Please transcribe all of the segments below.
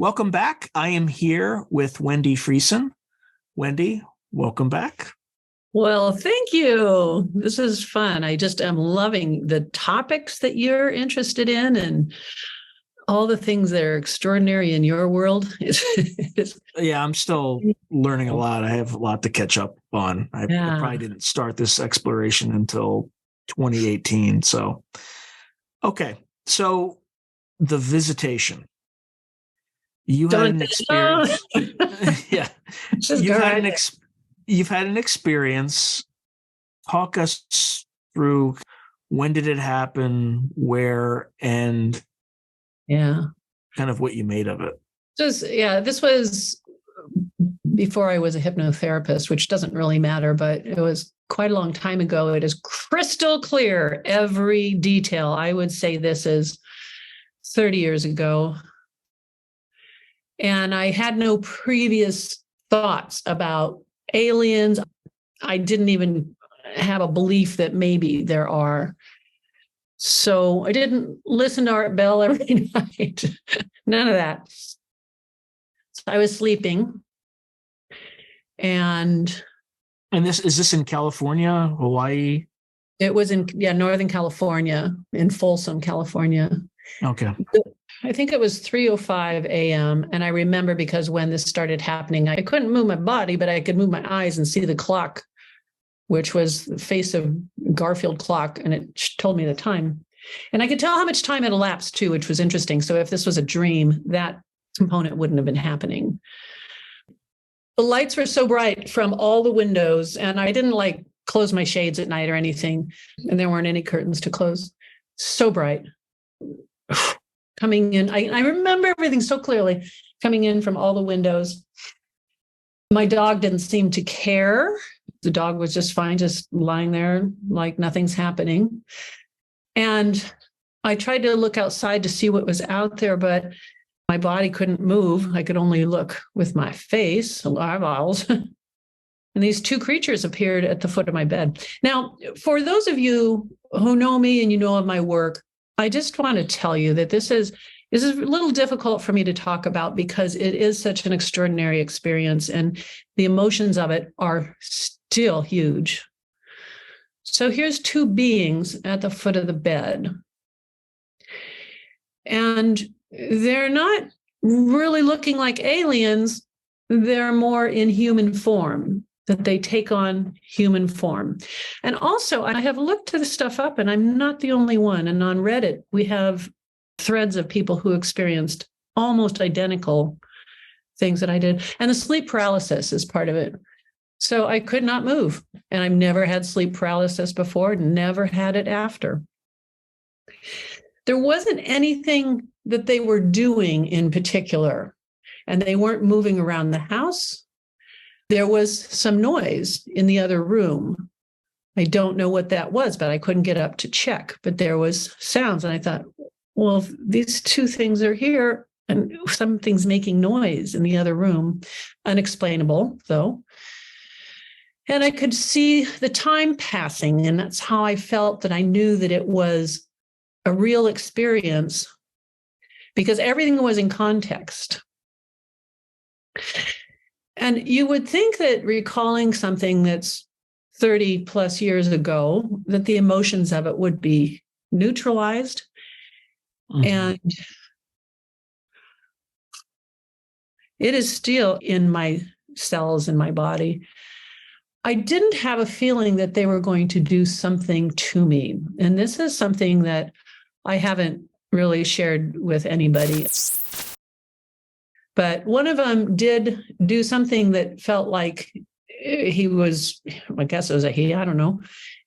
Welcome back. I am here with Wendi Friesen. Wendi, welcome back. Well, thank you. This is fun. I just am loving the topics that you're interested in and all the things that are extraordinary in your world. Yeah, I'm still learning a lot. I have a lot to catch up on. I probably didn't start this exploration until 2018. So, okay. So the visitation. You had an experience. Yeah. You've had an experience. Talk us through when did it happen, where, and kind of what you made of it. This was before I was a hypnotherapist, which doesn't really matter, but it was quite a long time ago. It is crystal clear, every detail. I would say this is 30 years ago. And I had no previous thoughts about aliens. I didn't even have a belief that maybe there are. So I didn't listen to Art Bell every night. None of that. So I was sleeping. And is this in California, Hawaii? It was in Northern California, in Folsom, California. Okay. I think it was 3:05 a.m. And I remember because when this started happening, I couldn't move my body, but I could move my eyes and see the clock, which was the face of Garfield clock. And it told me the time. And I could tell how much time had elapsed too, which was interesting. So if this was a dream, that component wouldn't have been happening. The lights were so bright from all the windows, and I didn't close my shades at night or anything. And there weren't any curtains to close. So bright. Coming in, I remember everything so clearly, coming in from all the windows. My dog didn't seem to care. The dog was just fine, just lying there like nothing's happening. And I tried to look outside to see what was out there, but my body couldn't move. I could only look with my face, eyeballs. And these two creatures appeared at the foot of my bed. Now, for those of you who know me and you know of my work, I just want to tell you that this is a little difficult for me to talk about because it is such an extraordinary experience and the emotions of it are still huge. So here's two beings at the foot of the bed. And they're not really looking like aliens. They're more in human form, that they take on human form. And also, I have looked this stuff up, and I'm not the only one. And on Reddit, we have threads of people who experienced almost identical things that I did. And the sleep paralysis is part of it. So I could not move. And I've never had sleep paralysis before, never had it after. There wasn't anything that they were doing in particular, and they weren't moving around the house. There was some noise in the other room. I don't know what that was, but I couldn't get up to check. But there was sounds, and I thought, well, if these two things are here, and something's making noise in the other room. Unexplainable, though. And I could see the time passing, and that's how I felt that I knew that it was a real experience, because everything was in context. And you would think that recalling something that's 30 plus years ago, that the emotions of it would be neutralized. Mm-hmm. And it is still in my cells in my body. I didn't have a feeling that they were going to do something to me. And this is something that I haven't really shared with anybody. But one of them did do something that felt like he was, I guess it was a he, I don't know.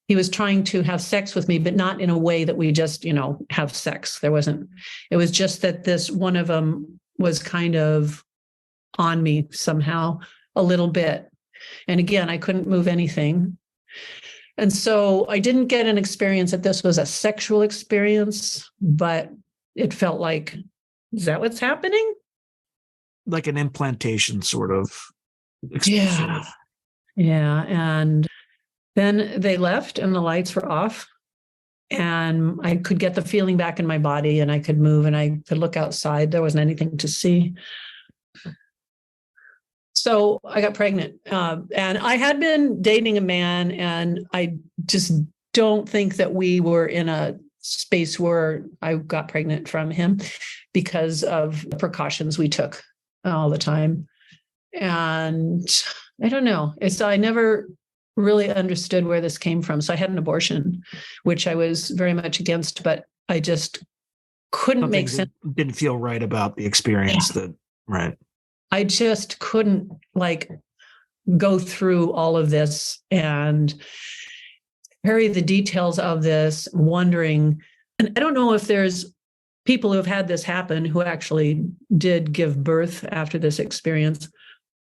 He was trying to have sex with me, but not in a way that we just, have sex. It was just that this one of them was kind of on me somehow a little bit. And again, I couldn't move anything. And so I didn't get an experience that this was a sexual experience, but it felt like, is that what's happening? Like an implantation sort of experience. Yeah. And then they left and the lights were off. and I could get the feeling back in my body, and I could move, and I could look outside. There wasn't anything to see. So I got pregnant, and I had been dating a man, and I just don't think that we were in a space where I got pregnant from him because of the precautions we took all the time. And I don't know. I never really understood where this came from. So I had an abortion, which I was very much against, but I just couldn't make sense. Didn't feel right about the experience right. I just couldn't go through all of this and carry the details of this, wondering. And I don't know if there's people who have had this happen who actually did give birth after this experience.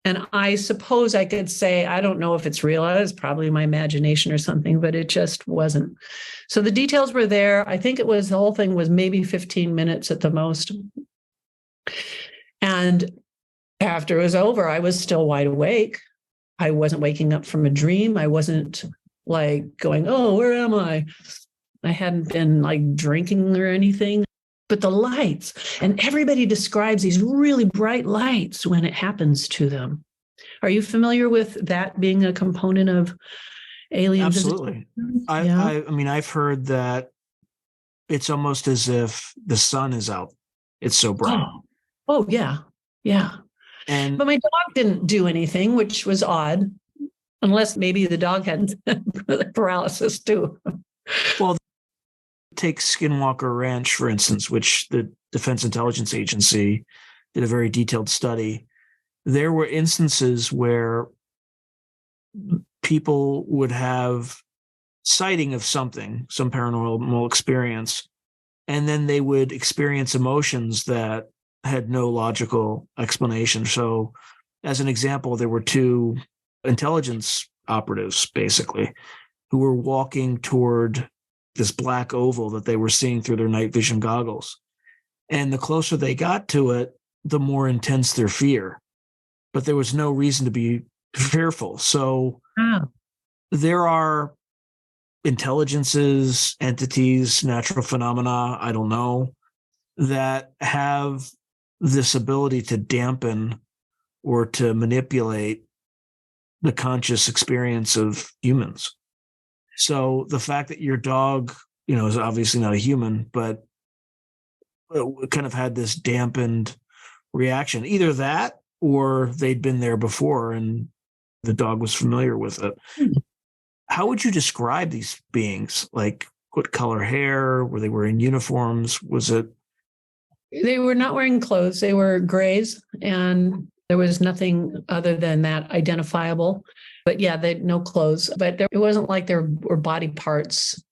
And I suppose I could say, I don't know if it's real. It's probably my imagination or something, but it just wasn't. So the details were there. I think the whole thing was maybe 15 minutes at the most. And after it was over, I was still wide awake. I wasn't waking up from a dream. I wasn't going, oh, where am I? I hadn't been drinking or anything. But the lights, and everybody describes these really bright lights when it happens to them. Are you familiar with that being a component of alien Absolutely. I mean, I've heard that it's almost as if the sun is out. It's so bright. Oh yeah. Yeah. But my dog didn't do anything, which was odd, unless maybe the dog had paralysis too. Well, take Skinwalker Ranch, for instance, which the Defense Intelligence Agency did a very detailed study. There were instances where people would have sighting of something, some paranormal experience, and then they would experience emotions that had no logical explanation. So, as an example, there were two intelligence operatives, basically, who were walking toward this black oval that they were seeing through their night vision goggles. And the closer they got to it, the more intense their fear. But there was no reason to be fearful. So there are intelligences, entities, natural phenomena, I don't know, that have this ability to dampen or to manipulate the conscious experience of humans. So the fact that your dog, is obviously not a human, but kind of had this dampened reaction, either that or they'd been there before and the dog was familiar with it. How would you describe these beings? What color hair? Were they wearing uniforms? Was it? They were not wearing clothes. They were grays, and there was nothing other than that identifiable. But yeah, they had no clothes. But it wasn't like there were body parts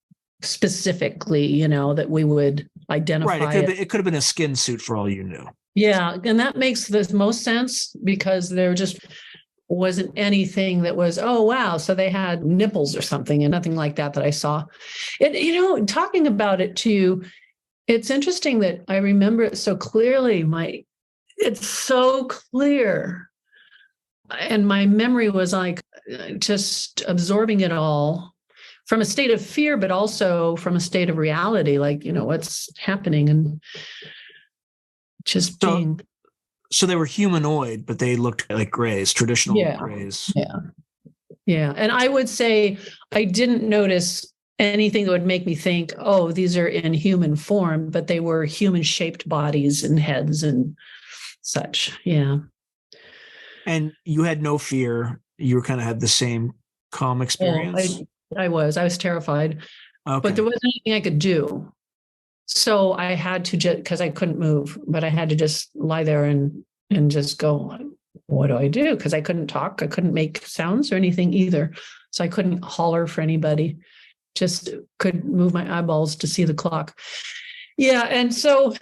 specifically, that we would identify. Right. It could have been a skin suit for all you knew. Yeah. And that makes the most sense because there just wasn't anything that was, oh, wow. So they had nipples or something, and nothing like that I saw. Talking about it too, it's interesting that I remember it so clearly. It's so clear. And my memory was just absorbing it all from a state of fear, but also from a state of reality, what's happening and just being. So they were humanoid, but they looked like grays, traditional grays. Yeah. Yeah. And I would say I didn't notice anything that would make me think, oh, these are in human form, but they were human-shaped bodies and heads and such. Yeah. And you had no fear. You kind of had the same calm experience. I was terrified, but there wasn't anything I could do. So I had to because I couldn't move, but I had to just lie there and just go, what do I do? Because I couldn't talk. I couldn't make sounds or anything either. So I couldn't holler for anybody. Just could move my eyeballs to see the clock. Yeah. And so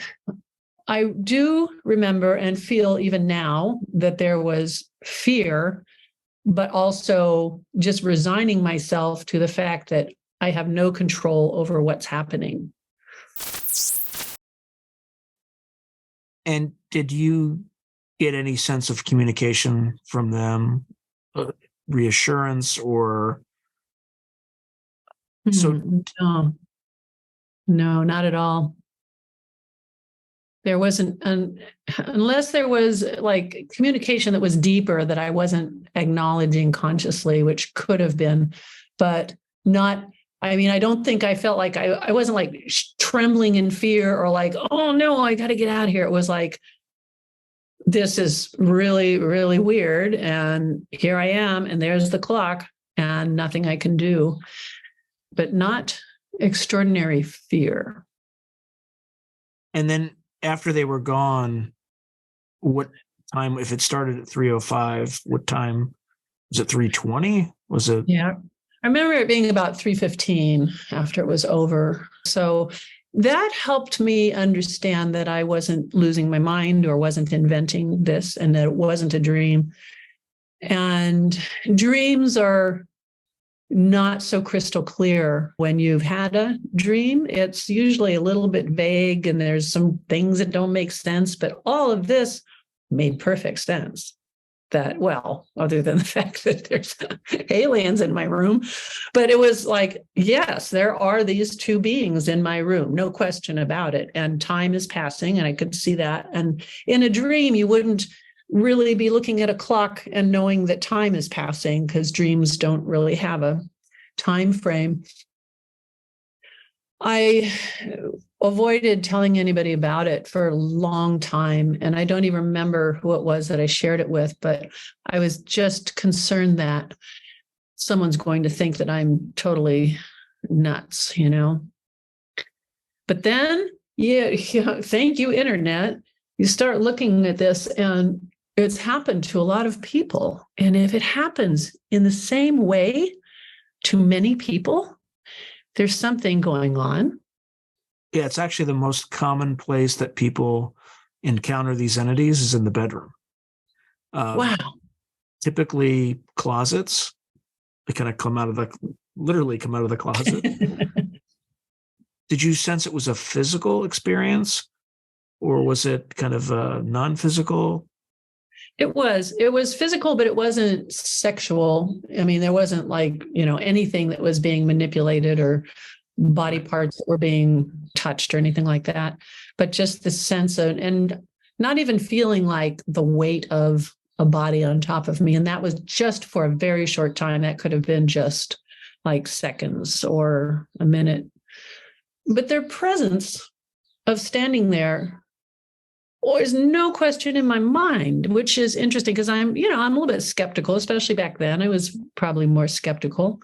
I do remember and feel even now that there was fear, but also just resigning myself to the fact that I have no control over what's happening. And did you get any sense of communication from them, reassurance or? No. No, not at all. There wasn't, unless there was like communication that was deeper that I wasn't acknowledging consciously, which could have been, but not. I mean, I don't think I felt like I wasn't like trembling in fear or like, oh no, I got to get out of here. It was like, this is really, really weird. And here I am, and there's the clock, and nothing I can do, but not extraordinary fear. And then after they were gone, what time, if it started at 3:05, what time was it? 3:20? Was it? Yeah. I remember it being about 3:15 after it was over. So that helped me understand that I wasn't losing my mind or wasn't inventing this, and that it wasn't a dream. And dreams are not so crystal clear when you've had a dream. It's usually a little bit vague and there's some things that don't make sense, but all of this made perfect sense. That, well, other than the fact that there's aliens in my room, but it was like, yes, there are these two beings in my room, no question about it. And time is passing, and I could see that. And in a dream, you wouldn't really be looking at a clock and knowing that time is passing, because dreams don't really have a time frame. I avoided telling anybody about it for a long time, and I don't even remember who it was that I shared it with, but I was just concerned that someone's going to think that I'm totally nuts, you know. But then, yeah, thank you, internet. You start looking at this, and it's happened to a lot of people. And if it happens in the same way to many people, there's something going on. Yeah, it's actually the most common place that people encounter these entities is in the bedroom. Wow. Typically closets. They kind of literally come out of the closet. Did you sense it was a physical experience, or was it kind of non-physical? It was physical, but it wasn't sexual. I mean, there wasn't like, anything that was being manipulated or body parts that were being touched or anything like that, but just the sense of, and not even feeling like the weight of a body on top of me. And that was just for a very short time. That could have been just like seconds or a minute. But their presence of standing there, there's no question in my mind, which is interesting because I'm a little bit skeptical, especially back then. I was probably more skeptical,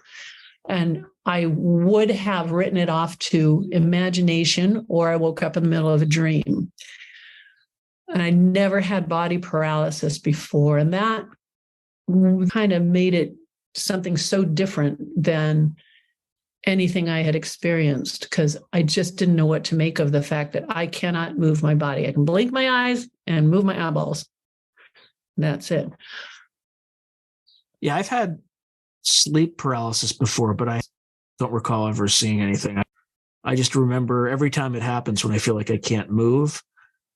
and I would have written it off to imagination, or I woke up in the middle of a dream. And I never had body paralysis before. And that kind of made it something so different than anything I had experienced, because I just didn't know what to make of the fact that I cannot move my body. I can blink my eyes and move my eyeballs. That's it. Yeah, I've had sleep paralysis before, but I don't recall ever seeing anything. I just remember every time it happens, when I feel like I can't move,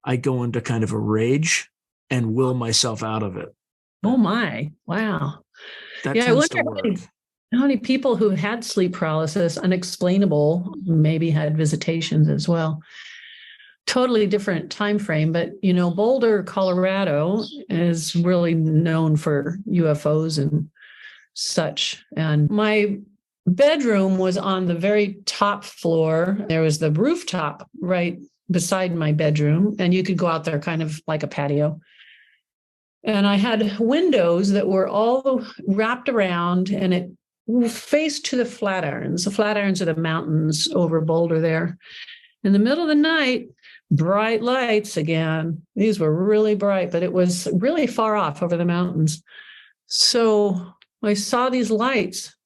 I go into kind of a rage and will myself out of it. Oh my, wow. That tends to work. How many people who had sleep paralysis, unexplainable, maybe had visitations as well. Totally different time frame, but Boulder, Colorado is really known for UFOs and such. And my bedroom was on the very top floor. There was the rooftop right beside my bedroom, and you could go out there kind of like a patio. And I had windows that were all wrapped around, and it faced to the Flatirons. The Flatirons are the mountains over Boulder there. In the middle of the night, bright lights again. These were really bright, but it was really far off over the mountains. So I saw these lights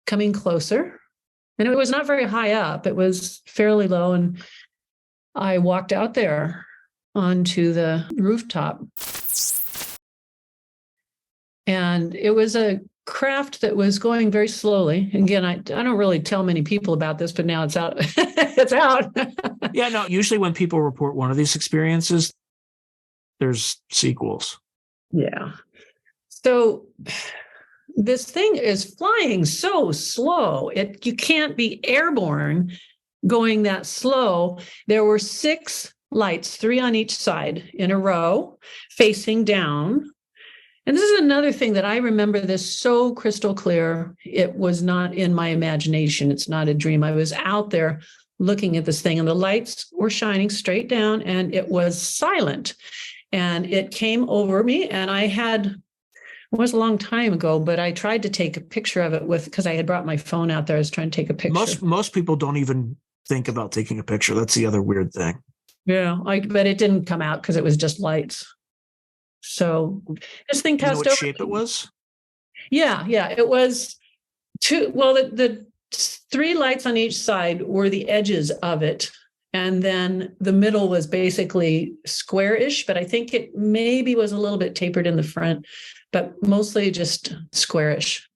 coming closer, and it was not very high up. It was fairly low, and I walked out there onto the rooftop. And it was a craft that was going very slowly. Again, I don't really tell many people about this, but now it's out. It's out. Yeah, no, usually when people report one of these experiences, there's sequels. Yeah. So this thing is flying so slow. You can't be airborne going that slow, there were 6 lights, 3 on each side in a row, facing down. And this is another thing that I remember this so crystal clear. It was not in my imagination. It's not a dream. I was out there looking at this thing, and the lights were shining straight down, and it was silent. And it came over me, and it was a long time ago, but I tried to take a picture of it because I had brought my phone out there. I was trying to take a picture. Most people don't even think about taking a picture. That's the other weird thing. Yeah, but it didn't come out because it was just lights. So this thing passed over. What shape it was? Yeah, it was 2. Well, the 3 lights on each side were the edges of it. And then the middle was basically square-ish, but I think it maybe was a little bit tapered in the front, but mostly just square-ish.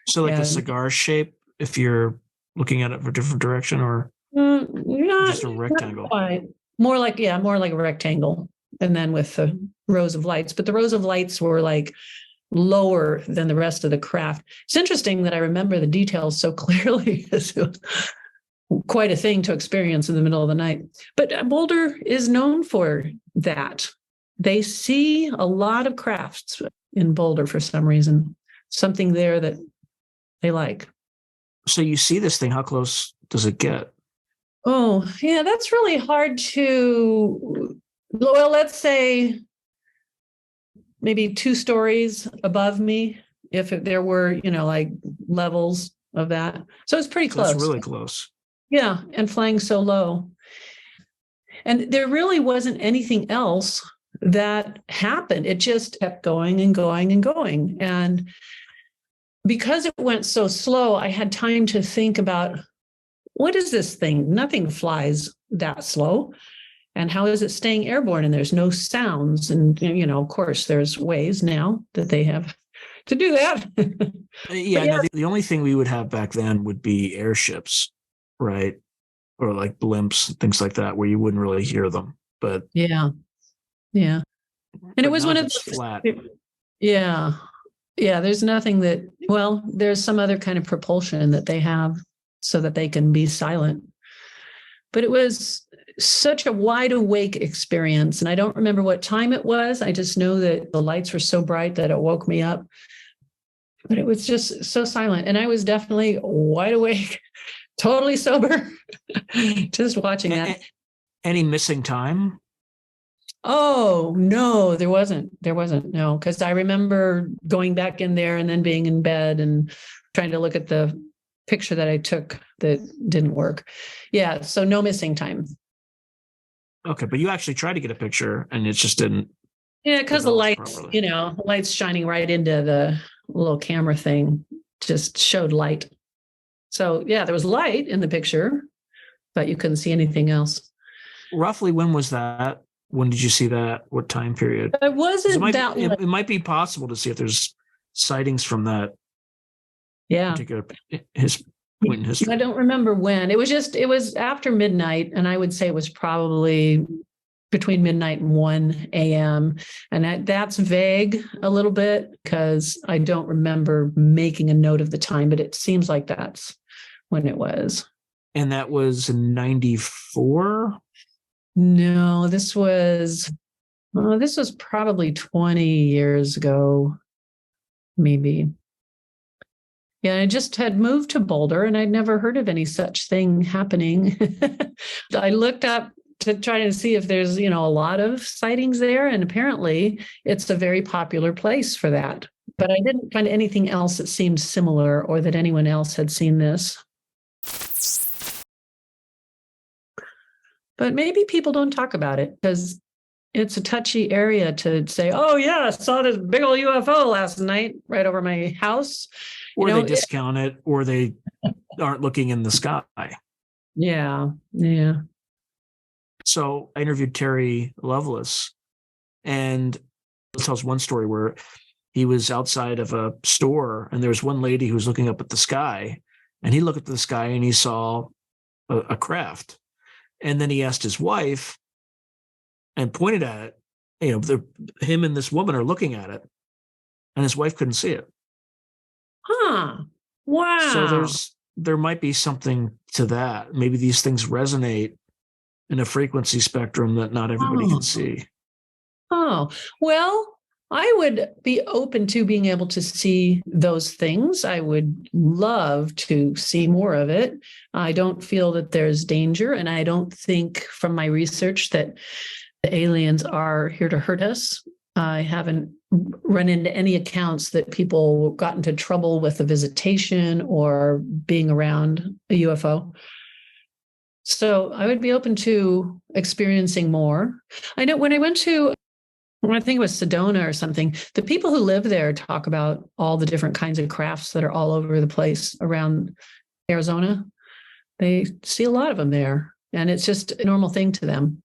So like a cigar shape, if you're looking at it from a different direction, or just a rectangle? More like a rectangle. And then with the rows of lights, but the rows of lights were like lower than the rest of the craft. It's interesting that I remember the details so clearly. It was quite a thing to experience in the middle of the night. But Boulder is known for that. They see a lot of crafts in Boulder for some reason, something there that they like. So you see this thing, how close does it get? Oh, yeah, that's really hard to, well, let's say maybe 2 stories above me, if there were, like levels of that. So it's pretty close. That's really close. Yeah, and flying so low. And there really wasn't anything else that happened. It just kept going and going and going. And because it went so slow, I had time to think about, what is this thing? Nothing flies that slow. And how is it staying airborne? And there's no sounds. And, of course, there's ways now that they have to do that. Yeah. The only thing we would have back then would be airships, right? Or like blimps, things like that, where you wouldn't really hear them. But yeah. And it was one of those flat. Yeah. There's nothing there's some other kind of propulsion that they have so that they can be silent. But it was such a wide awake experience. And I don't remember what time it was. I just know that the lights were so bright that it woke me up. But it was just so silent. And I was definitely wide awake, totally sober, just watching that. Any missing time? Oh, no, there wasn't. No, because I remember going back in there and then being in bed and trying to look at the picture that I took that didn't work. Yeah, so no missing time. Okay, but you actually tried to get a picture and it just didn't. Yeah, because the lights, lights shining right into the little camera thing just showed light. So yeah, there was light in the picture, but you couldn't see anything else. Roughly when was that? When did you see that? What time period? It wasn't it might be possible to see if there's sightings from that particular point in history. I don't remember when. It was after midnight, and I would say it was probably between midnight and 1 a.m. And that's vague a little bit because I don't remember making a note of the time, but it seems like that's when it was. And that was in 94? No, this was probably 20 years ago, maybe. Yeah, I just had moved to Boulder and I'd never heard of any such thing happening. I looked up to try to see if there's, a lot of sightings there. And apparently it's a very popular place for that. But I didn't find anything else that seemed similar or that anyone else had seen this. But maybe people don't talk about it because it's a touchy area to say, oh, yeah, I saw this big old UFO last night right over my house. Or they discount it, or they aren't looking in the sky. Yeah. So I interviewed Terry Lovelace, and he tells one story where he was outside of a store, and there was one lady who was looking up at the sky, and he looked at the sky and he saw a craft. And then he asked his wife and pointed at it. Him and this woman are looking at it, and his wife couldn't see it. Huh. Wow. So there might be something to that. Maybe these things resonate in a frequency spectrum that not everybody can see. Oh, well, I would be open to being able to see those things. I would love to see more of it. I don't feel that there's danger, and I don't think from my research that the aliens are here to hurt us. I haven't run into any accounts that people got into trouble with a visitation or being around a UFO. So I would be open to experiencing more. I know when I went to, I think it was Sedona or something, the people who live there talk about all the different kinds of crafts that are all over the place around Arizona. They see a lot of them there, and it's just a normal thing to them.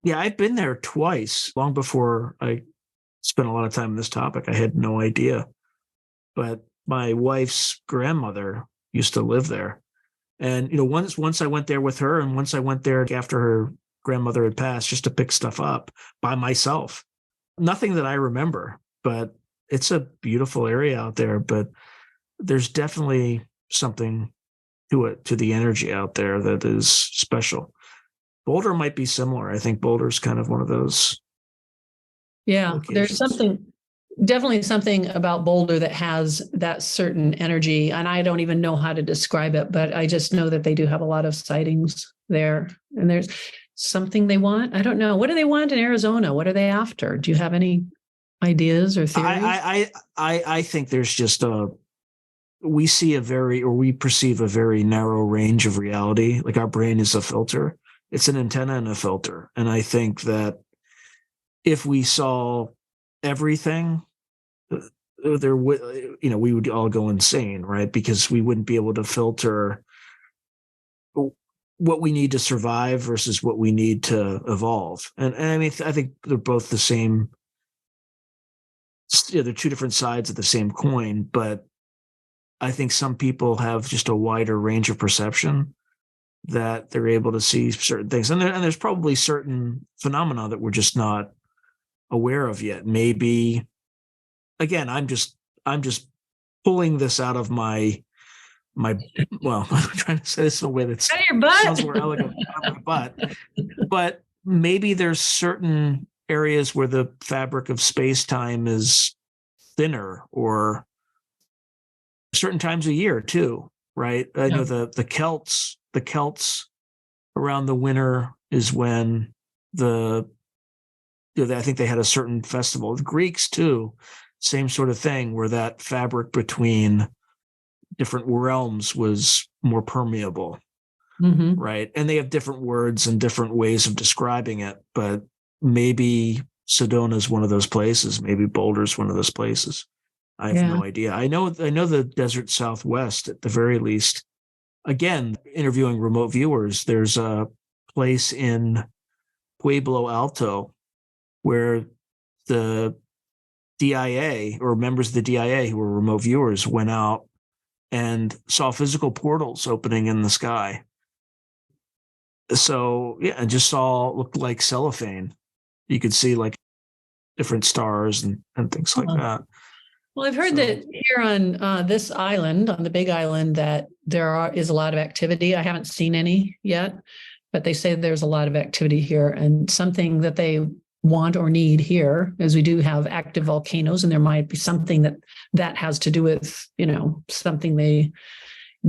Yeah, I've been there twice, long before I spent a lot of time on this topic. I had no idea. But my wife's grandmother used to live there. And, once I went there with her, and once I went there after her grandmother had passed, just to pick stuff up by myself. Nothing that I remember, but it's a beautiful area out there. But there's definitely something to it, to the energy out there that is special. Boulder might be similar. I think Boulder's kind of one of those. Yeah, locations. There's definitely something about Boulder that has that certain energy. And I don't even know how to describe it, but I just know that they do have a lot of sightings there. And there's something they want. I don't know. What do they want in Arizona? What are they after? Do you have any ideas or theories? I think there's just we perceive a very narrow range of reality. Like our brain is a filter. It's an antenna and a filter. And I think that if we saw everything, we would all go insane, right? Because we wouldn't be able to filter what we need to survive versus what we need to evolve. And I mean, I think they're both the same. They're two different sides of the same coin, but I think some people have just a wider range of perception that they're able to see certain things. And there's probably certain phenomena that we're just not aware of yet. Maybe, again, I'm just pulling this out of my well, I'm trying to say this in a way that sounds more elegant, out of my butt. But maybe there's certain areas where the fabric of space-time is thinner, or certain times of year too, right? I know the Celts around the winter is when I think they had a certain festival. The Greeks too, same sort of thing, where that fabric between different realms was more permeable, right? And they have different words and different ways of describing it, but maybe Sedona is one of those places. Maybe Boulder's one of those places. I have no idea. I know the desert Southwest, at the very least. Again, interviewing remote viewers, there's a place in Pueblo Alto where the DIA, or members of the DIA who were remote viewers, went out and saw physical portals opening in the sky. So, and just looked like cellophane. You could see like different stars and things like that. Well, I've heard that here on this island, on the Big Island, that is a lot of activity. I haven't seen any yet, but they say there's a lot of activity here, and something that they want or need here, as we do have active volcanoes, and there might be something that has to do with, something they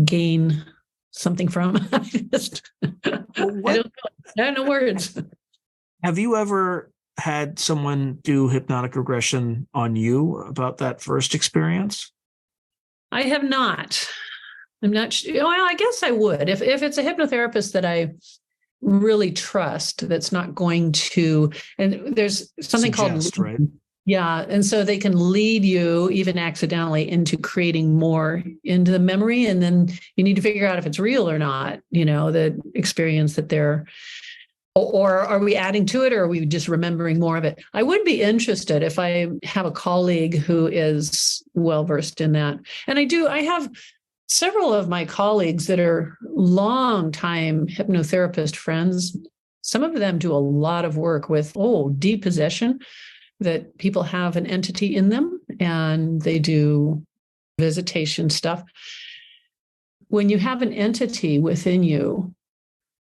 gain something from. I don't know. I don't know words. Have you ever had someone do hypnotic regression on you about that first experience? I have not. I'm not sure. Well, I guess I would. If it's a hypnotherapist that I really trust, that's not going to, and there's something Suggest, called, right? Yeah. And so they can lead you, even accidentally, into creating more into the memory. And then you need to figure out if it's real or not, the experience that they're, or are we adding to it, or are we just remembering more of it? I would be interested if I have a colleague who is well-versed in that. And I have several of my colleagues that are long-time hypnotherapist friends. Some of them do a lot of work with, deep possession, that people have an entity in them, and they do visitation stuff. when you have an entity within you,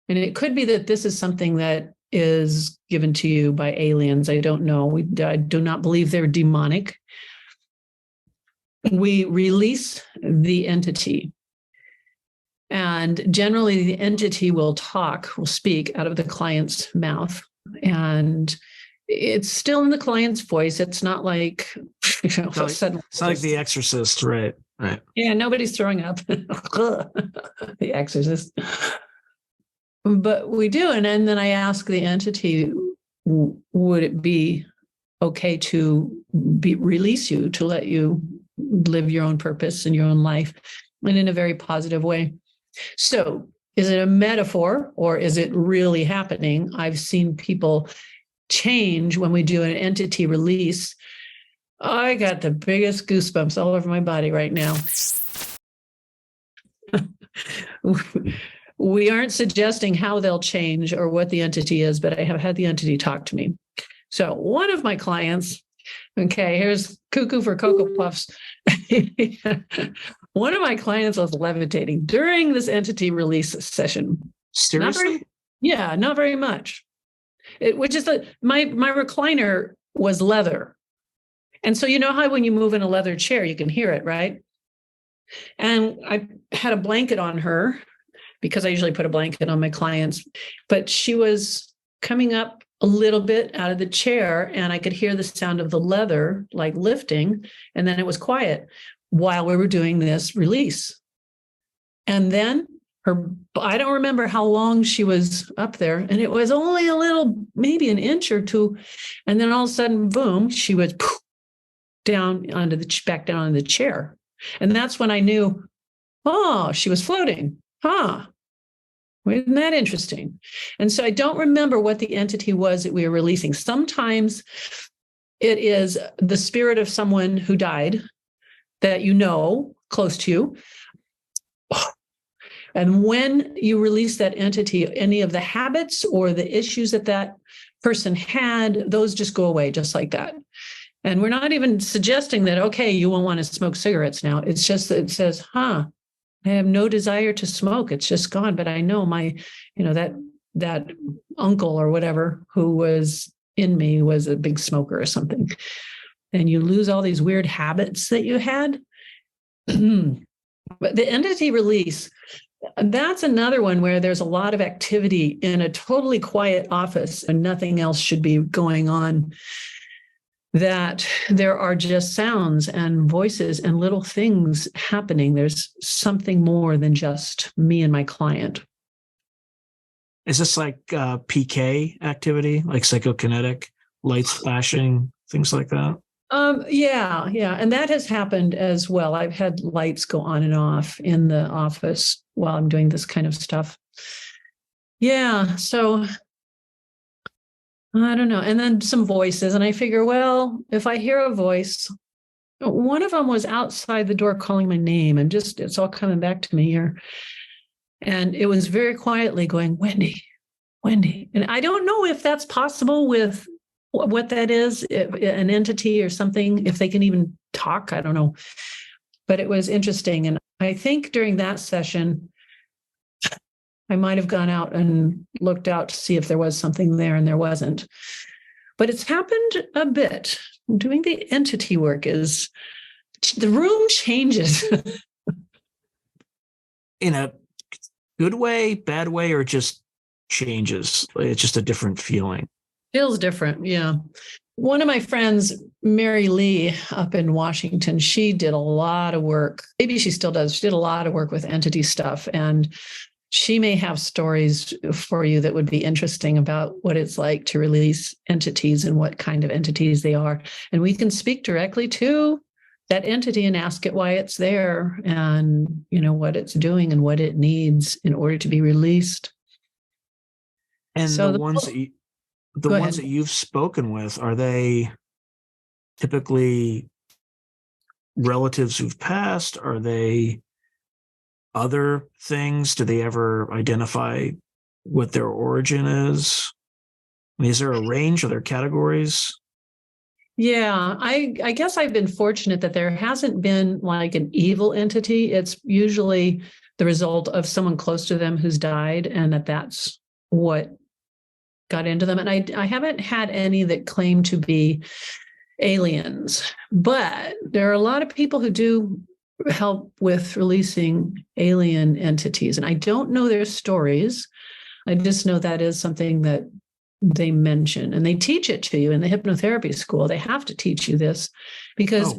and it could be that this is something that is given to you by aliens. I don't know. I do not believe they're demonic. We release the entity. And generally, the entity will speak out of the client's mouth. And it's still in the client's voice. It's not like, it's not like The Exorcist, right? Right. Yeah, nobody's throwing up. The Exorcist. But we do. And then I ask the entity, would it be okay to release you, to let you live your own purpose and your own life, and in a very positive way? So is it a metaphor or is it really happening? I've seen people change when we do an entity release. I got the biggest goosebumps all over my body right now. We aren't suggesting how they'll change or what the entity is, but I have had the entity talk to me. So one of my clients, okay, here's cuckoo for Cocoa Puffs. One of my clients was levitating during this entity release session. Seriously? Not very much. Which is that my recliner was leather. And so you know how when you move in a leather chair, you can hear it, right? And I had a blanket on her because I usually put a blanket on my clients, but she was coming up a little bit out of the chair and I could hear the sound of the leather like lifting, and then it was quiet while we were doing this release. And then I don't remember how long she was up there, and it was only a little, maybe an inch or two. And then all of a sudden, boom, she was back down onto the chair. And that's when I knew, oh, she was floating. Huh. Isn't that interesting? And so I don't remember what the entity was that we were releasing. Sometimes it is the spirit of someone who died that you know, close to you. And when you release that entity, any of the habits or the issues that person had, those just go away just like that. And we're not even suggesting that, okay, you won't want to smoke cigarettes now. It's just that it says, I have no desire to smoke. It's just gone. But I know that uncle or whatever who was in me was a big smoker or something. And you lose all these weird habits that you had. But the entity release, that's another one where there's a lot of activity in a totally quiet office and nothing else should be going on. That there are just sounds and voices and little things happening. There's something more than just me and my client. Is this like PK activity, like psychokinetic, lights flashing, things like that? Yeah. And that has happened as well. I've had lights go on and off in the office while I'm doing this kind of stuff. Yeah. So I don't know. And then some voices. And I figure, well, if I hear a voice, one of them was outside the door calling my name, and it's all coming back to me here. And it was very quietly going, Wendi. And I don't know if that's possible with what that is, an entity or something, if they can even talk, I don't know. But it was interesting. And I think during that session, I might have gone out and looked out to see if there was something there, and there wasn't. But it's happened a bit. Doing the entity work is, the room changes. In a good way, bad way, or just changes? It's just a different feeling. Feels different, yeah. One of my friends, Mary Lee, up in Washington, she did a lot of work. Maybe she still does. She did a lot of work with entity stuff. And she may have stories for you that would be interesting about what it's like to release entities and what kind of entities they are. And we can speak directly to that entity and ask it why it's there and, what it's doing and what it needs in order to be released. And so the ones that you've spoken with, are they typically relatives who've passed? Are they other things? Do they ever identify what their origin is? I mean, is there a range? Are there categories? Yeah, I guess I've been fortunate that there hasn't been like an evil entity. It's usually the result of someone close to them who's died, and that's what got into them. And I haven't had any that claim to be aliens, but there are a lot of people who do help with releasing alien entities. And I don't know their stories. I just know that is something that they mention, and they teach it to you in the hypnotherapy school. They have to teach you this because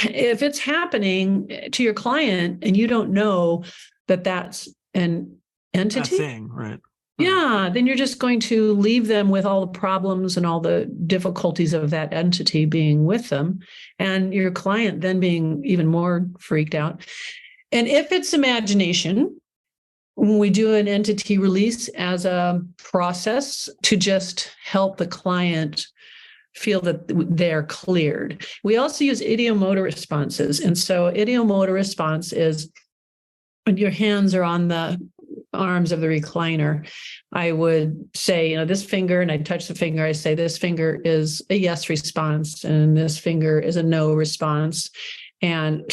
if it's happening to your client and you don't know that that's an entity, a thing, right? Yeah, then you're just going to leave them with all the problems and all the difficulties of that entity being with them, and your client then being even more freaked out. And if it's imagination, we do an entity release as a process to just help the client feel that they're cleared. We also use ideomotor responses. And so ideomotor response is when your hands are on the arms of the recliner, I would say, this finger, and I touch the finger, I say, this finger is a yes response, and this finger is a no response. And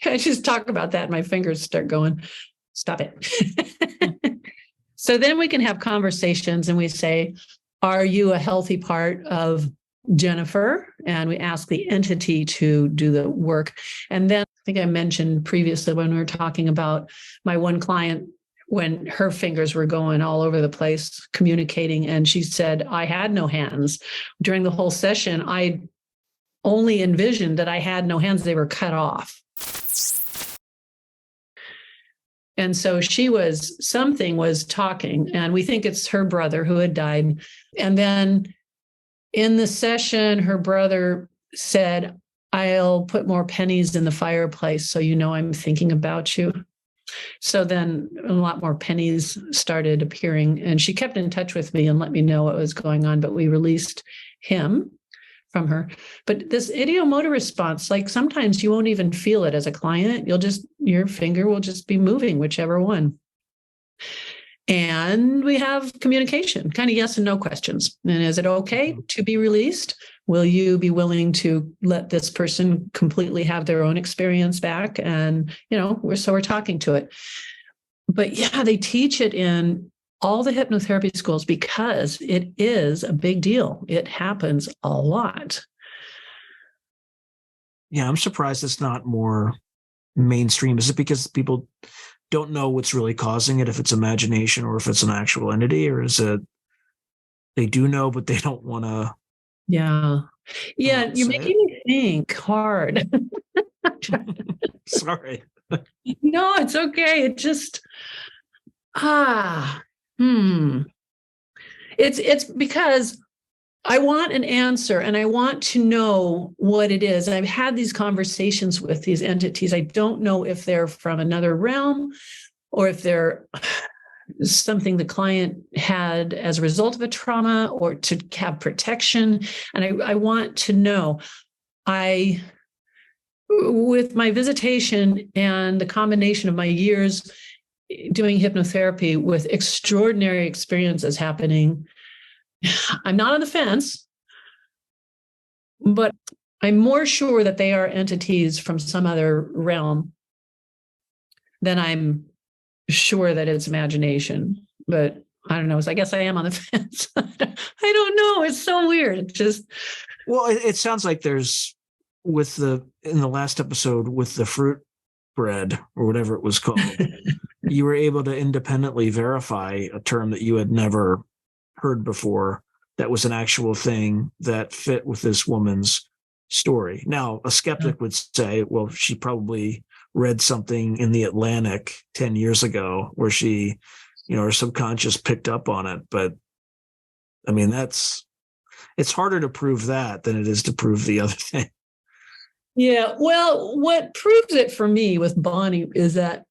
I just talk about that, and my fingers start going, stop it. So then we can have conversations, and we say, are you a healthy part of Jennifer? And we ask the entity to do the work. And then I think I mentioned previously when we were talking about my one client, when her fingers were going all over the place communicating, and she said, I had no hands. During the whole session, I only envisioned that I had no hands. They were cut off. And so something was talking, and we think it's her brother who had died. And then in the session, her brother said, I'll put more pennies in the fireplace so I'm thinking about you. So then a lot more pennies started appearing, and she kept in touch with me and let me know what was going on, but we released him from her. But this ideomotor response, like sometimes you won't even feel it as a client. Your finger will just be moving, whichever one. And we have communication, kind of yes and no questions. And is it okay to be released? Will you be willing to let this person completely have their own experience back? And, we're talking to it. But yeah, they teach it in all the hypnotherapy schools because it is a big deal. It happens a lot. Yeah, I'm surprised it's not more mainstream. Is it because people don't know what's really causing it, if it's imagination or if it's an actual entity, or is it they do know, but they don't want to? Yeah. You're making me think hard. Sorry. No, it's okay. It just, It's because I want an answer and I want to know what it is. I've had these conversations with these entities. I don't know if they're from another realm or if they're something the client had as a result of a trauma or to have protection. And I want to know. With my visitation and the combination of my years doing hypnotherapy with extraordinary experiences happening, I'm not on the fence, but I'm more sure that they are entities from some other realm than I'm sure that it's imagination. But I don't know. So I guess I am on the fence. I don't know. It's so weird. It just. Well, it sounds like there's in the last episode with the fruit bread or whatever it was called, you were able to independently verify a term that you had never heard before that was an actual thing that fit with this woman's story. Now, a skeptic would say, well, she probably read something in the Atlantic 10 years ago where she, her subconscious picked up on it. But I mean, it's harder to prove that than it is to prove the other thing. Yeah. Well, what proves it for me with Bonnie is that,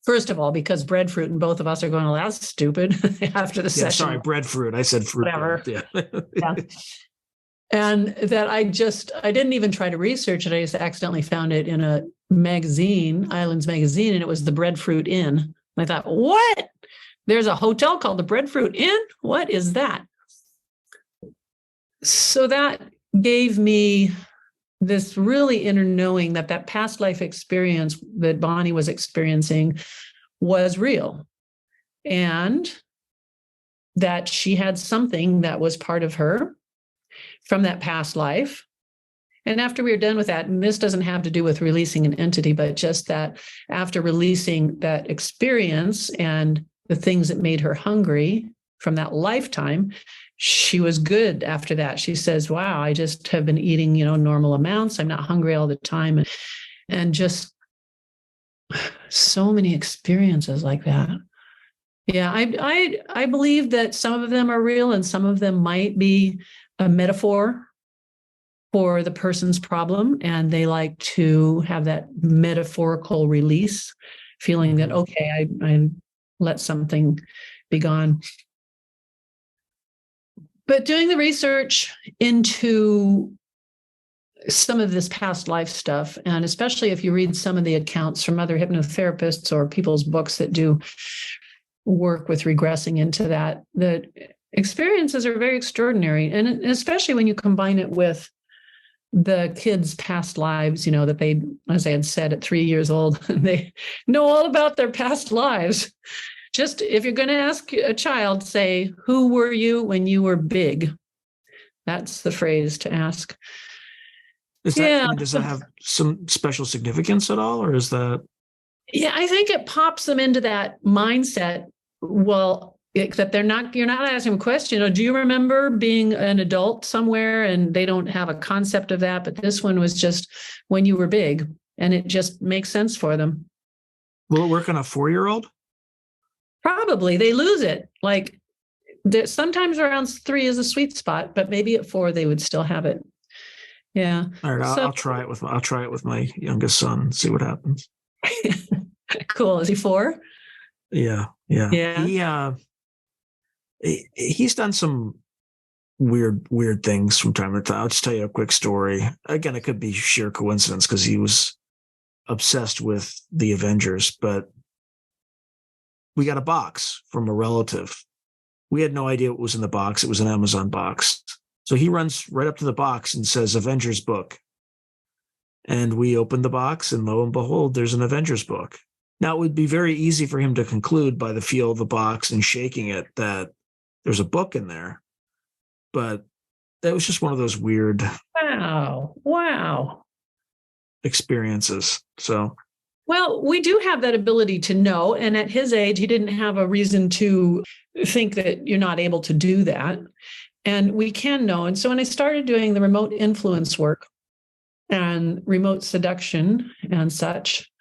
first of all, because breadfruit and both of us are going, well, that's stupid after the session. Sorry, breadfruit. I said fruit. Whatever. Yeah. And that I didn't even try to research it. I just accidentally found it in a magazine, Islands Magazine, and it was the Breadfruit Inn. And I thought, what? There's a hotel called the Breadfruit Inn? What is that? So that gave me this really inner knowing that that past life experience that Bonnie was experiencing was real, and that she had something that was part of her from that past life. And after we were done with that, and this doesn't have to do with releasing an entity, but just that after releasing that experience and the things that made her hungry from that lifetime, she was good after that. She says, wow, I just have been eating, normal amounts. I'm not hungry all the time. And just so many experiences like that. Yeah, I believe that some of them are real and some of them might be a metaphor for the person's problem. And they like to have that metaphorical release, feeling that, okay, I let something be gone. But doing the research into some of this past life stuff, and especially if you read some of the accounts from other hypnotherapists or people's books that do work with regressing into that, the experiences are very extraordinary. And especially when you combine it with the kids' past lives, that they, as I had said, at 3 years old, they know all about their past lives. Just if you're going to ask a child, say, who were you when you were big? That's the phrase to ask. Does that have some special significance at all, or is that? Yeah, I think it pops them into that mindset. Well, except you're not asking them a question. Do you remember being an adult somewhere? And they don't have a concept of that. But this one was just when you were big, and it just makes sense for them. Will it work on a 4-year-old? Probably. They lose it. Like sometimes around 3 is a sweet spot, but maybe at 4 they would still have it. Yeah. All right. I'll try it with my youngest son and see what happens. Cool. Is he 4? Yeah. He's done some weird things from time to time. I'll just tell you a quick story. Again, it could be sheer coincidence because he was obsessed with the Avengers, but we got a box from a relative. We had no idea what was in the box. It was an Amazon box. So he runs right up to the box and says, Avengers book. And we opened the box, and lo and behold, there's an Avengers book. Now, it would be very easy for him to conclude by the feel of the box and shaking it that there's a book in there. But that was just one of those weird experiences. So, well, we do have that ability to know. And at his age, he didn't have a reason to think that you're not able to do that. And we can know. And so when I started doing the remote influence work and remote seduction and such,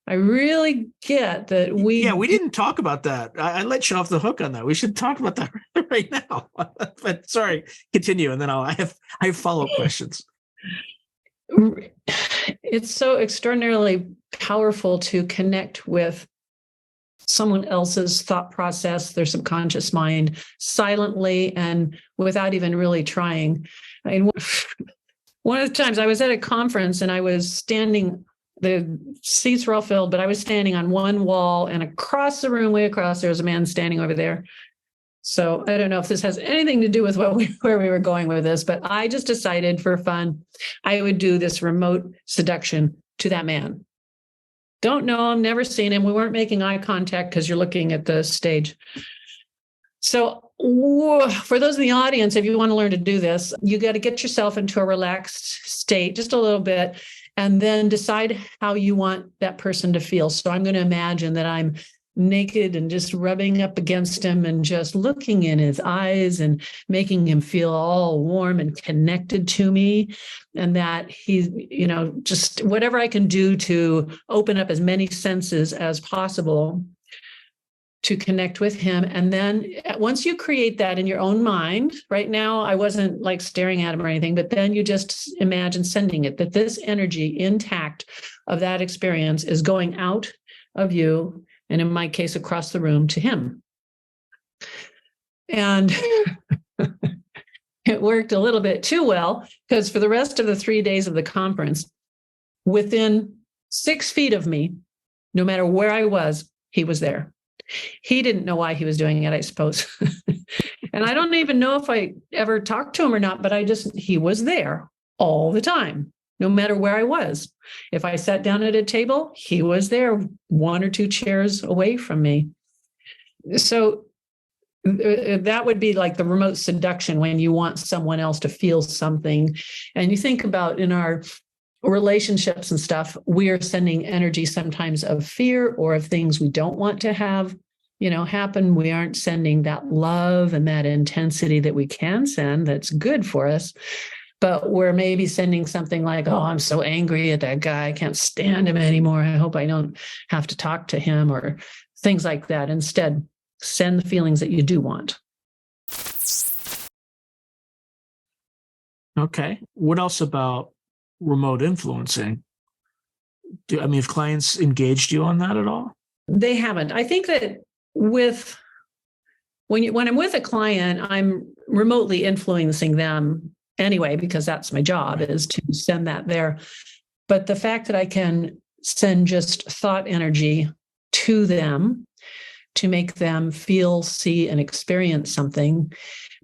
I really get that we didn't talk about that. I let you off the hook on that. We should talk about that right now. But sorry, continue. And then I have follow-up questions. It's so extraordinarily powerful to connect with someone else's thought process, their subconscious mind, silently and without even really trying. I mean, one of the times I was at a conference and I was standing, the seats were all filled, but I was standing on one wall, and across the room, way across, there was a man standing over there. So I don't know if this has anything to do with where we were going with this, but I just decided for fun, I would do this remote seduction to that man. Don't know him, never seen him. We weren't making eye contact because you're looking at the stage. So for those in the audience, if you want to learn to do this, you got to get yourself into a relaxed state, just a little bit, and then decide how you want that person to feel. So I'm going to imagine that I'm naked and just rubbing up against him and just looking in his eyes and making him feel all warm and connected to me. And that he's, just whatever I can do to open up as many senses as possible to connect with him. And then once you create that in your own mind, right now, I wasn't like staring at him or anything, but then you just imagine sending it, that this energy intact of that experience is going out of you, and in my case, across the room to him. And it worked a little bit too well, because for the rest of the 3 days of the conference, within 6 feet of me, no matter where I was, he was there. He didn't know why he was doing it, I suppose. And I don't even know if I ever talked to him or not, but he was there all the time. no matter where I was. If I sat down at a table, he was there 1 or 2 chairs away from me. So that would be like the remote seduction, when you want someone else to feel something. And you think about in our relationships and stuff, we are sending energy sometimes of fear or of things we don't want to have, happen. We aren't sending that love and that intensity that we can send that's good for us. But we're maybe sending something like, oh, I'm so angry at that guy. I can't stand him anymore. I hope I don't have to talk to him, or things like that. Instead, send the feelings that you do want. Okay. What else about remote influencing? Have clients engaged you on that at all? They haven't. I think that when I'm with a client, I'm remotely influencing them anyway, because that's my job, is to send that there. But the fact that I can send just thought energy to them to make them feel, see, and experience something,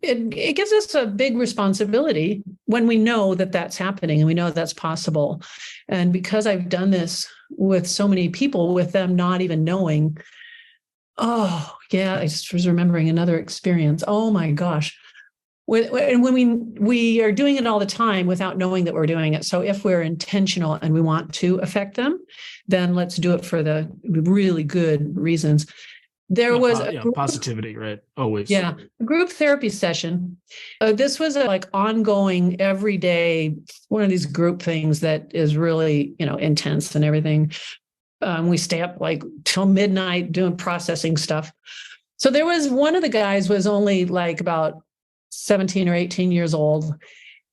it gives us a big responsibility when we know that that's happening and we know that's possible. And because I've done this with so many people, with them not even knowing, oh, yeah, I just was remembering another experience. Oh, my gosh. When we are doing it all the time without knowing that we're doing it. So if we're intentional and we want to affect them, then let's do it for the really good reasons. There was positivity, right? Always. Yeah, a group therapy session. This was a ongoing, everyday, one of these group things that is really, intense and everything. We stay up till midnight doing processing stuff. So there was one of the guys was only about 17 or 18 years old.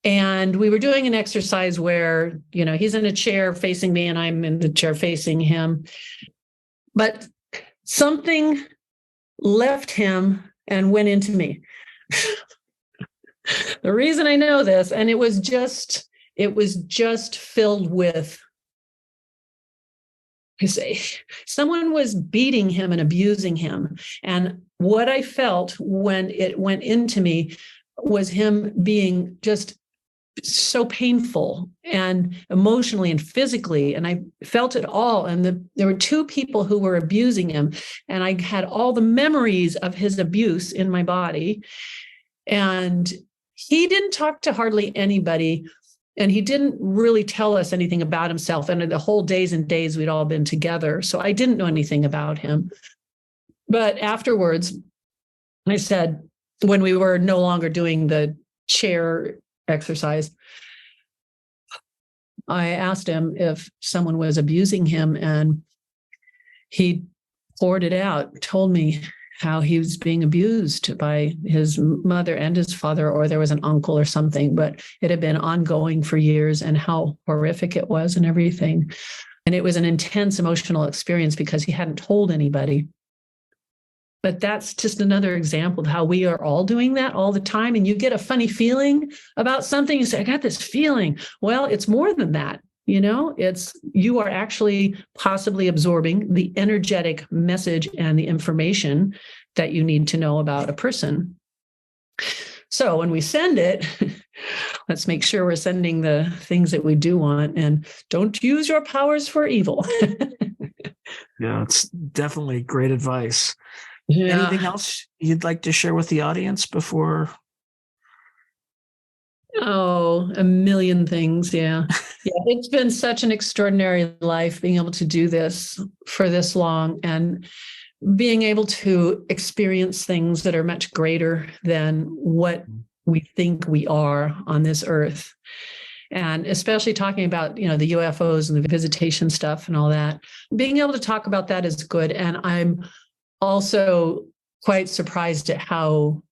And we were doing an exercise where, he's in a chair facing me and I'm in the chair facing him. But something left him and went into me. The reason I know this, and it was just filled with, someone was beating him and abusing him. And what I felt when it went into me was him being just so painful and emotionally and physically. And I felt it all. And there were 2 people who were abusing him. And I had all the memories of his abuse in my body. And he didn't talk to hardly anybody. And he didn't really tell us anything about himself. And the whole days and days we'd all been together. So I didn't know anything about him. But afterwards, I said, when we were no longer doing the chair exercise, I asked him if someone was abusing him, and he poured it out, told me how he was being abused by his mother and his father, or there was an uncle or something, but it had been ongoing for years, and how horrific it was and everything. And it was an intense emotional experience because he hadn't told anybody. But that's just another example of how we are all doing that all the time. And you get a funny feeling about something. You say, I got this feeling. Well, it's more than that. You are actually possibly absorbing the energetic message and the information that you need to know about a person. So when we send it, let's make sure we're sending the things that we do want, and don't use your powers for evil. Yeah, it's definitely great advice. Yeah. Anything else you'd like to share with the audience before? Oh, a million things. Yeah. It's been such an extraordinary life being able to do this for this long and being able to experience things that are much greater than what we think we are on this earth. And especially talking about, the UFOs and the visitation stuff and all that, being able to talk about that is good. And I'm also quite surprised at how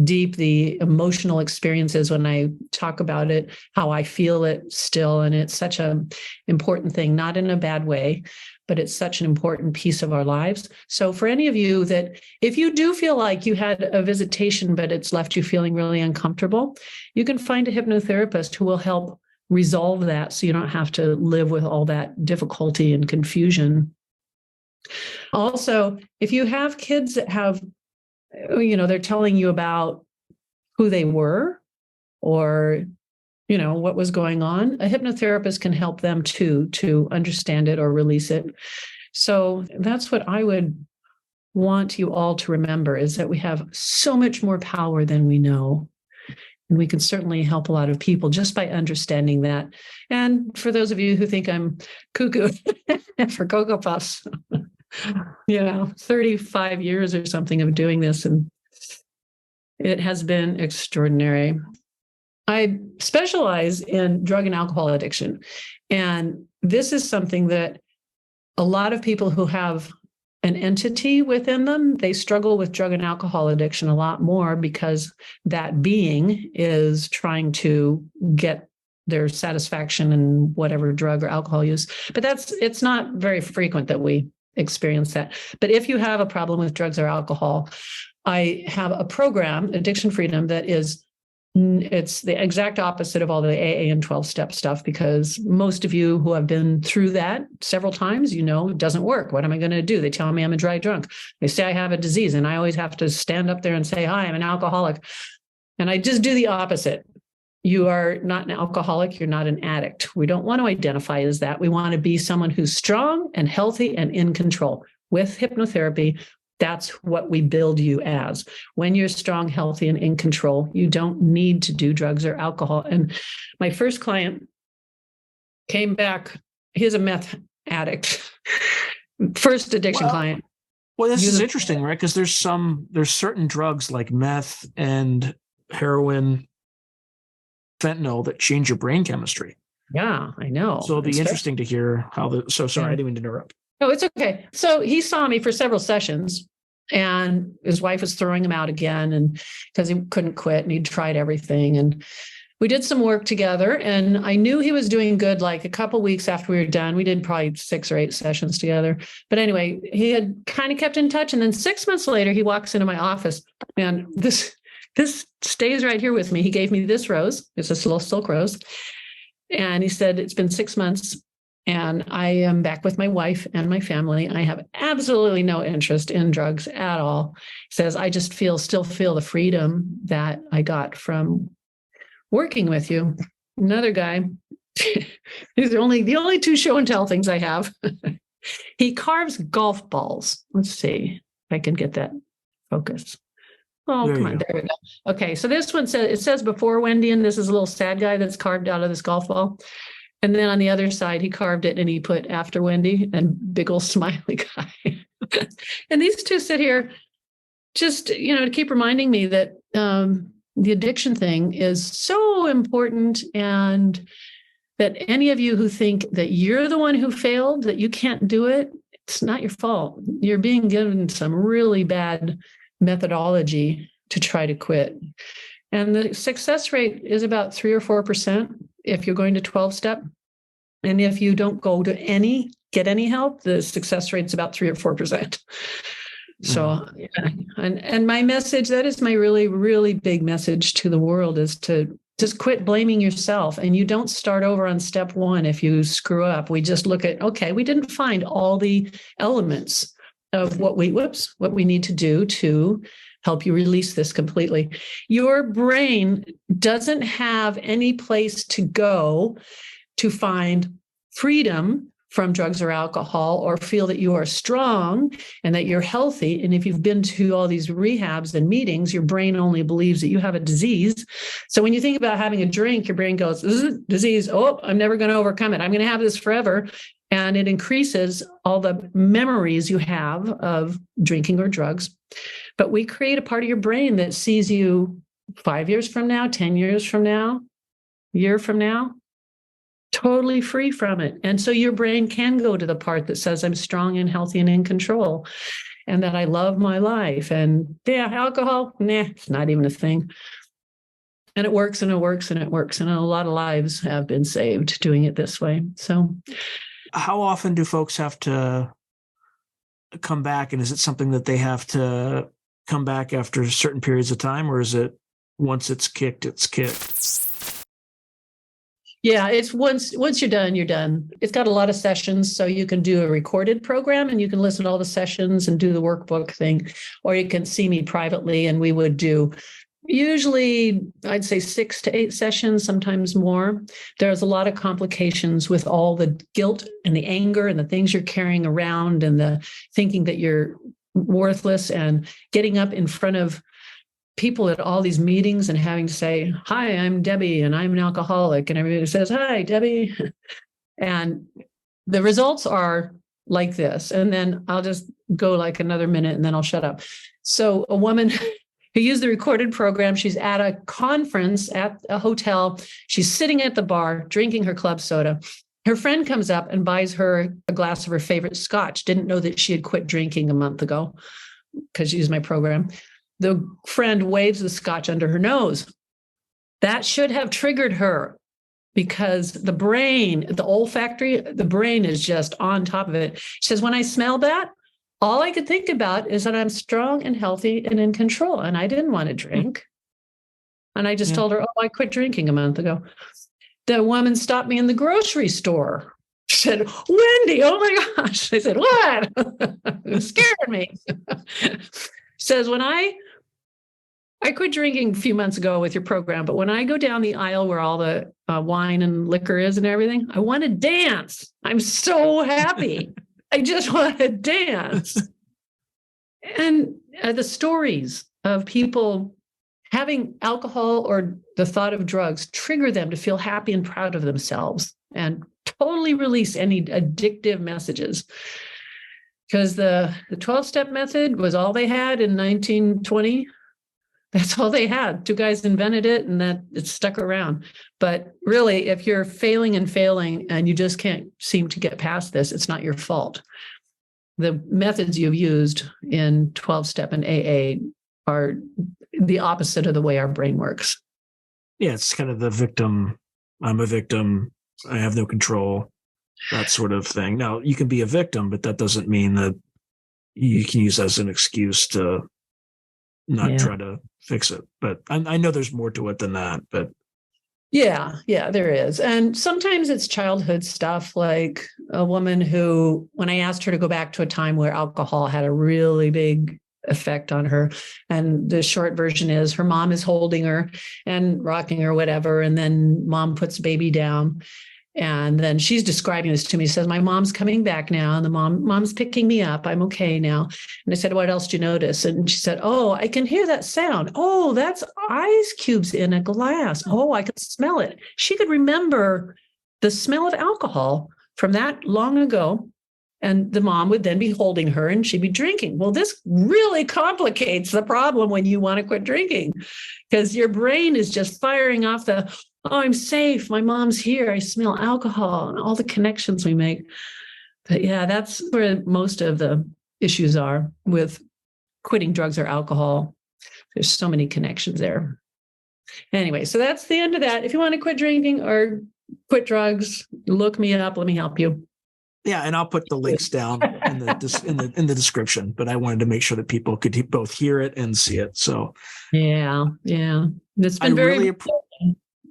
deep the emotional experience is when I talk about it, how I feel it still. And it's such an important thing, not in a bad way, but it's such an important piece of our lives. So for any of you that, if you do feel like you had a visitation, but it's left you feeling really uncomfortable, you can find a hypnotherapist who will help resolve that so you don't have to live with all that difficulty and confusion. Also, if you have kids that have, they're telling you about who they were, or, what was going on, a hypnotherapist can help them too, to understand it or release it. So that's what I would want you all to remember, is that we have so much more power than we know. And we can certainly help a lot of people just by understanding that. And for those of you who think I'm cuckoo for Cocoa Puffs, 35 years or something of doing this, and it has been extraordinary. I specialize in drug and alcohol addiction. And this is something that a lot of people who have an entity within them, they struggle with drug and alcohol addiction a lot more, because that being is trying to get their satisfaction in whatever drug or alcohol use. But it's not very frequent that we experience that. But if you have a problem with drugs or alcohol, I have a program, Addiction Freedom, that is, it's the exact opposite of all the AA and 12-step stuff, because most of you who have been through that several times, it doesn't work. What am I going to do? They tell me I'm a dry drunk. They say I have a disease, and I always have to stand up there and say, hi, I'm an alcoholic. And I just do the opposite. You are not an alcoholic. You're not an addict. We don't want to identify as that. We want to be someone who's strong and healthy and in control. With hypnotherapy, that's what we build you as. When you're strong, healthy, and in control, you don't need to do drugs or alcohol. And my first client came back. He's a meth addict. First addiction client. Well, this is interesting, right? Because there's certain drugs like meth and heroin, fentanyl, that change your brain chemistry. Yeah, I know. So it'll be interesting to hear how so sorry, I didn't mean to interrupt. No, it's okay. So he saw me for several sessions, and his wife was throwing him out again, and because he couldn't quit, and he'd tried everything. And we did some work together, and I knew he was doing good. Like a couple of weeks after we were done, we did probably 6 or 8 sessions together. But anyway, he had kind of kept in touch. And then 6 months later, he walks into my office, and this stays right here with me. He gave me this rose. It's this little silk rose. And he said, it's been 6 months, and I am back with my wife and my family. I have absolutely no interest in drugs at all. He says, I just still feel the freedom that I got from working with you. Another guy, these are the only 2 show and tell things I have. He carves golf balls. Let's see if I can get that focus. Oh, come on. There we go. Okay. So this one says before Wendi, and this is a little sad guy that's carved out of this golf ball. And then on the other side, he carved it and he put after Wendi, and big old smiley guy. And these 2 sit here just, to keep reminding me that the addiction thing is so important, and that any of you who think that you're the one who failed, that you can't do it, it's not your fault. You're being given some really bad methodology to try to quit. And the success rate is about 3 or 4% if you're going to 12-step. And if you don't get any help, the success rate is about 3 or 4%. So, and my message, that is my really, really big message to the world, is to just quit blaming yourself. And you don't start over on step 1 if you screw up. We just look at, okay, we didn't find all the elements of what we need to do to help you release this completely. Your brain doesn't have any place to go to find freedom from drugs or alcohol, or feel that you are strong and that you're healthy. And if you've been to all these rehabs and meetings, your brain only believes that you have a disease. So when you think about having a drink, your brain goes, this is a disease. Oh, I'm never going to overcome it. I'm going to have this forever. And it increases all the memories you have of drinking or drugs. But we create a part of your brain that sees you 5 years from now, 10 years from now, a year from now, totally free from it. And so your brain can go to the part that says, I'm strong and healthy and in control, and that I love my life. And alcohol, it's not even a thing. And it works, and it works, and it works. And a lot of lives have been saved doing it this way. So how often do folks have to come back? And is it something that they have to come back after certain periods of time, or is it once it's kicked, it's kicked? Yeah, it's once you're done, you're done. It's got a lot of sessions, so you can do a recorded program and you can listen to all the sessions and do the workbook thing, or you can see me privately and we would do Usually, I'd say 6 to 8 sessions, sometimes more. There's a lot of complications with all the guilt and the anger and the things you're carrying around and the thinking that you're worthless and getting up in front of people at all these meetings and having to say, hi, I'm Debbie and I'm an alcoholic. And everybody says, hi, Debbie. And the results are like this. And then I'll just go like another minute and then I'll shut up. So a woman who used the recorded program, she's at a conference at a hotel. She's sitting at the bar, drinking her club soda. Her friend comes up and buys her a glass of her favorite scotch. Didn't know that she had quit drinking a month ago because she used my program. The friend waves the scotch under her nose. That should have triggered her because the brain, the olfactory, the brain is just on top of it. She says, when I smelled that, all I could think about is that I'm strong and healthy and in control. And I didn't want to drink. And I just told her, oh, I quit drinking a month ago. The woman stopped me in the grocery store. She said, Wendi, oh my gosh. I said, what? It scared me. She says, when I quit drinking a few months ago with your program, but when I go down the aisle where all the wine and liquor is and everything, I want to dance. I'm so happy. I just want to dance. And the stories of people having alcohol or the thought of drugs trigger them to feel happy and proud of themselves and totally release any addictive messages. Because the 12-step method was all they had in 1920. That's all they had. 2 guys invented it and that it stuck around. But really, if you're failing and you just can't seem to get past this, it's not your fault. The methods you've used in 12-step and AA are the opposite of the way our brain works. Yeah, it's kind of the victim. I'm a victim. I have no control. That sort of thing. Now, you can be a victim, but that doesn't mean that you can use as an excuse to not try to fix it. But I know there's more to it than that. But yeah, there is. And sometimes it's childhood stuff, like a woman who, when I asked her to go back to a time where alcohol had a really big effect on her, and the short version is her mom is holding her and rocking her, whatever, and then mom puts baby down. And then she's describing this to me. She says, my mom's coming back now. And the mom's picking me up. I'm okay now. And I said, what else do you notice? And she said, oh, I can hear that sound. Oh, that's ice cubes in a glass. Oh, I can smell it. She could remember the smell of alcohol from that long ago. And the mom would then be holding her and she'd be drinking. Well, this really complicates the problem when you want to quit drinking, because your brain is just firing off the, oh, I'm safe. My mom's here. I smell alcohol, and all the connections we make. But yeah, that's where most of the issues are with quitting drugs or alcohol. There's so many connections there. Anyway, so that's the end of that. If you want to quit drinking or quit drugs, look me up. Let me help you. Yeah, and I'll put the links down in the description. But I wanted to make sure that people could both hear it and see it. So yeah, it's been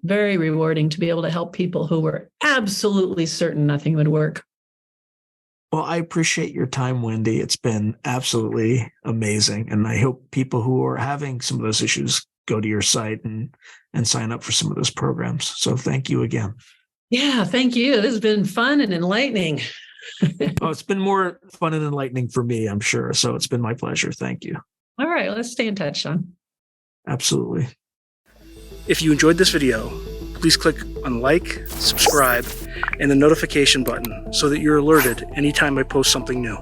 very rewarding to be able to help people who were absolutely certain nothing would work. Well, I appreciate your time, Wendi. It's been absolutely amazing. And I hope people who are having some of those issues go to your site and sign up for some of those programs. So thank you again. Yeah, thank you. This has been fun and enlightening. Oh, it's been more fun and enlightening for me, I'm sure. So it's been my pleasure. Thank you. All right, let's stay in touch, Sean. Absolutely. If you enjoyed this video, please click on like, subscribe, and the notification button so that you're alerted anytime I post something new.